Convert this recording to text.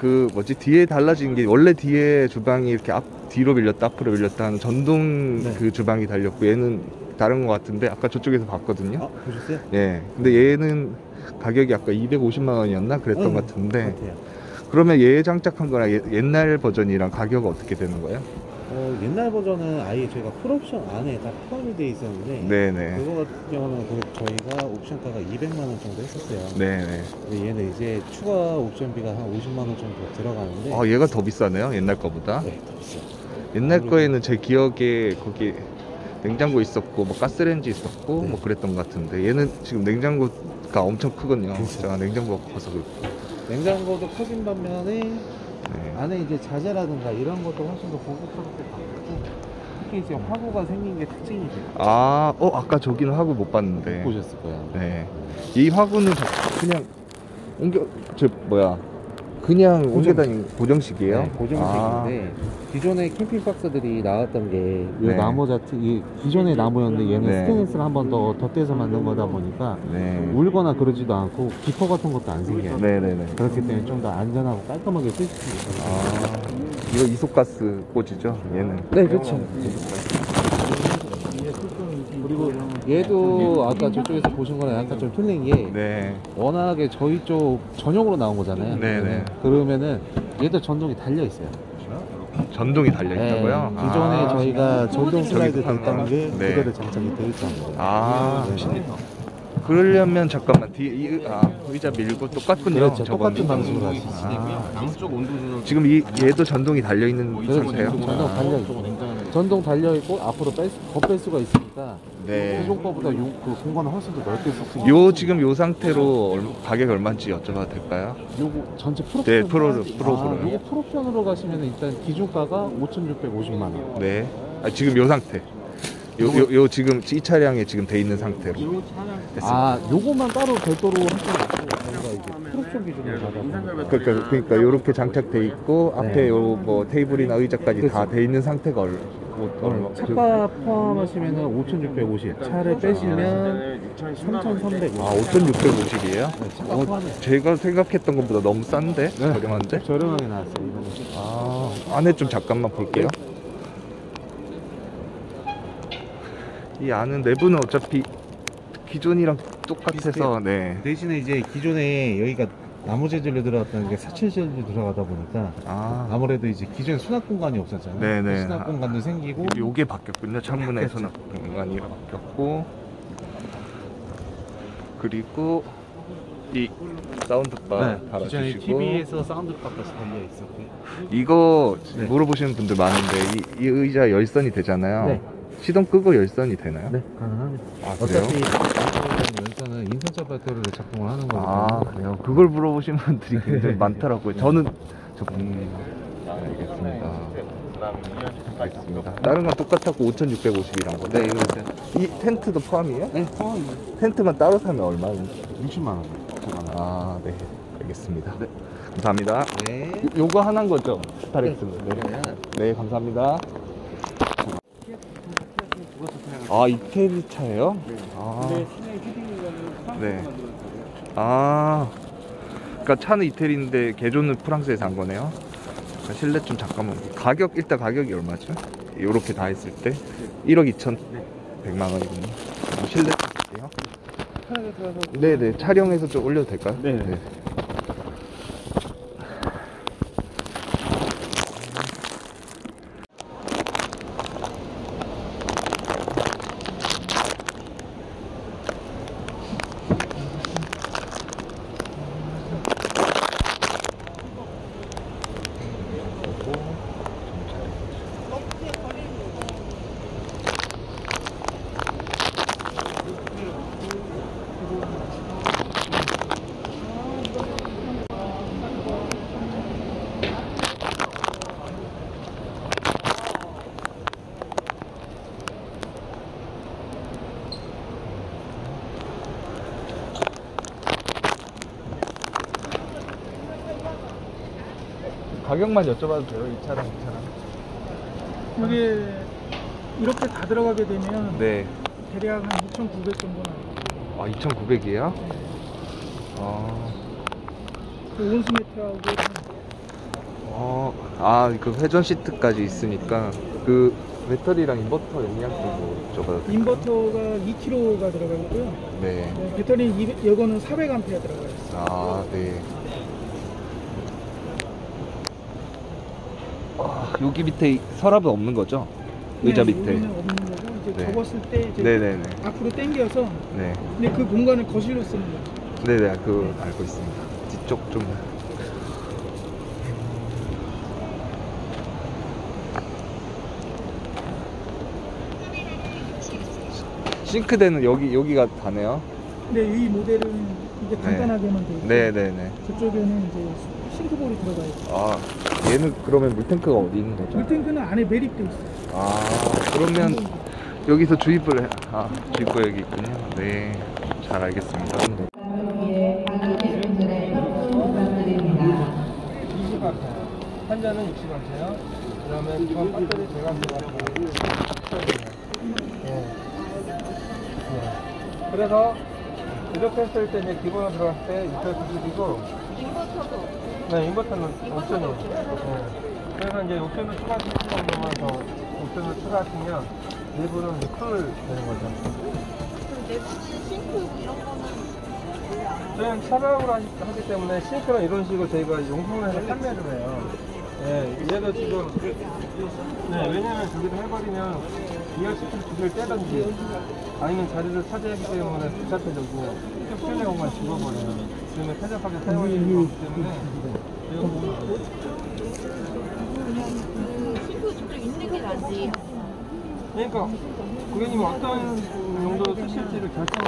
그 뭐지 뒤에 달라진 게 원래 뒤에 주방이 이렇게 뒤로 밀렸다 앞으로 밀렸다 하는 전동 네. 그 주방이 달렸고 얘는 다른 것 같은데 아까 저쪽에서 봤거든요. 보셨어요? 예. 근데 얘는 가격이 아까 250만 원이었나 그랬던 것 같은데 같아요. 그러면 얘 장착한 거랑 옛날 버전이랑 가격은 어떻게 되는 거예요? 옛날 버전은 아예 저희가 풀옵션 안에 다 포함이 되어 있었는데 네네. 그거 같은 경우는 저희가 옵션가가 200만 원 정도 했었어요. 네네. 근데 얘는 이제 추가 옵션비가 한 50만 원 정도 들어가는데 얘가 더 비싸네요 옛날 거보다. 네, 더 비싸요. 옛날 거에는 제 기억에 거기 냉장고 있었고 뭐 가스레인지 있었고 네. 뭐 그랬던 것 같은데 얘는 지금 냉장고가 엄청 크거든요. 그렇죠. 진짜 냉장고가 커서 그렇고. 냉장고도 커진 반면에 네. 안에 이제 자재라든가 이런 것도 훨씬 더 고급스럽게 바뀌고 특히 이제 화구가 생긴 게 특징이죠. 아까 저기는 화구 못 봤는데. 보셨을 거예요. 네. 이 화구는 그냥 그냥 옮겨 다니는 고정식이에요? 네, 고정식인데 기존의 캠핑박스들이 나왔던 게 이 네. 나무 기존의 나무였는데 얘는 네. 스테인리스를 한 번 더 덧대서 만든 거다 보니까 네. 울거나 그러지도 않고 기포 같은 것도 안 생겨요. 네네네. 그렇기 때문에 좀 더 안전하고 깔끔하게 쓸 수 있어요. 이거 이소가스 꽂이죠? 얘는. 네, 그렇죠. 그리고 얘도 아까 저쪽에서 보신 거랑 약간 좀 틀린 게 네. 워낙에 저희 쪽 전용으로 나온 거잖아요. 네네. 그러면은 얘도 전동이 달려 있어요. 전동이 달려 있다고요? 네, 기존에 저희가 전동 슬라이드 저기 됐던 게 네. 그대로 장착이 되어 있습니다. 그러려면 잠깐만 의자 밀고 똑같군요. 그렇죠. 저건. 똑같은 방식으로 할 수 있어요. 양쪽 온도 조절. 지금 얘도 전동이 달려 있는 상태예요? 전동 달려 있고 전동 달려 있고 앞으로 더 뺄 수가 있으니까 네. 기존 거보다 그 공간을 훨씬 더 넓게 쓸 수 있어요. 지금 요 상태로 가격 얼마인지 여쭤봐도 될까요? 요거 전체 프로편. 네, 프로로요. 요거 프로편으로 가시면 일단 기준가가 5,650만 원. 네. 지금 요 상태. 지금 이 차량에 지금 돼 있는 상태로. 요거만 따로 별도로 하지 않고 저희가 이제 프로편 기준으로 받아서 그러니까 요렇게 장착돼 있고 네. 앞에 요 뭐 테이블이나 의자까지 다 돼 있는 상태가 차가 포함하시면은 5,650. 차를 빼시면 3,350. 5,650이에요? 차가 포함해서 제가 생각했던 것보다 너무 싼데? 저렴한데? 저렴하게 나왔어요. 이거는. 안에 좀 잠깐만 볼게요. 이 안은 내부는 어차피 기존이랑 똑같아서 네. 대신에 이제 기존에 여기가 나무 재질로 들어갔던 게 사칠 재질로 들어가다 보니까 아무래도 이제 기존에 수납 공간이 없었잖아요. 네네. 수납 공간도 생기고 요게 바뀌었군요. 창문에 수납 공간이 바뀌었고 그리고 이 사운드바 기존에 달아주시고 TV에서 사운드바까지 달려 있었고 이거 네. 물어보시는 분들 많은데 이 의자 열선이 되잖아요. 네. 시동 끄고 열선이 되나요? 네, 가능합니다. 그래요? 어차피 연선은 인산철 배터리로 작동을 하는 거니까. 그래요? 그걸 물어보시는 분들이 굉장히 많더라고요. 저는 알겠습니다. 다른 건 똑같았고 5,650이란 거. 네, 이거 있어요. 이 텐트도 포함이에요? 네, 포함입니다. 텐트만 따로 사면 얼마인지? 60만 원. 네. 알겠습니다. 네. 감사합니다. 네. 요거 하나인 거죠? 스타렉스. 네, 감사합니다. 이태리 차예요? 네. 그러니까 차는 이태리인데 개조는 프랑스에서 한 거네요. 실내 좀 잠깐만. 일단 가격이 얼마죠? 요렇게 다 했을 때 1억 2,100만 원이군요. 실내 볼게요. 네네. 촬영해서 좀 올려도 될까요? 네. 가격만 여쭤봐도 돼요? 이 차랑 이 차랑? 이게 이렇게 다 들어가게 되면 네. 대략 한 2,900 정도 나와요. 2,900이에요? 그 온수 매트하고 아, 그 회전 시트까지 있으니까 그 배터리랑 인버터 용량도 뭐 저거 인버터가 2kg가 들어가 있고요. 네. 네, 배터리 이거는 400A 들어가 있어요. 아, 네. 여기 밑에 서랍은 없는 거죠? 의자 네, 밑에. 여기는 없는 거고 이제 네. 접었을 때 이제 네네네. 앞으로 당겨서 네. 근데 그 공간을 거실로 쓰는 거죠. 네네, 그거 알고 있습니다. 뒤쪽 좀. 싱크대는 여기가 다네요. 근데 이 모델은 이제 간단하게만 돼 있고 네네네. 저쪽에는 이제 싱크볼이 들어가 있고 아, 얘는 그러면 물탱크가 어디 있는 거죠? 물탱크는 안에 매립돼 있어요. 아, 그러면 여기서 주입을 주입구 여기 있군요. 네, 잘 알겠습니다. 네. 한 잔은 60W요. 그러면 전 배터리 제가 들어가고 그래서 이렇게 했을 때 이제 기본으로 들어갔을 때 2,000W이고 인버터도 네, 인버터는 옵션이에요. 네. 그래서 이제 옵션을 추가하시는 정도만 더 옵션을 추가하시면 내부는 이제 풀 되는 거죠. 그럼 내부는 싱크 이런 거는 저희는 차량으로 하기 때문에 싱크는 이런 식으로 저희가 용품을 해서 판매를 해요. 예, 얘도 지금, 네, 왜냐면 저기도 해버리면 이어시키를 두 개를 떼든지 아니면 자리를 차지하기 때문에 복잡해지고 실내 공간 죽어버려요. 그러면 쾌적하게 사용할 수 있기 때문에 싱크 직접 있는 게 낫지. 그러니까 고객님이 어떤 용도로 쓰실지를 결정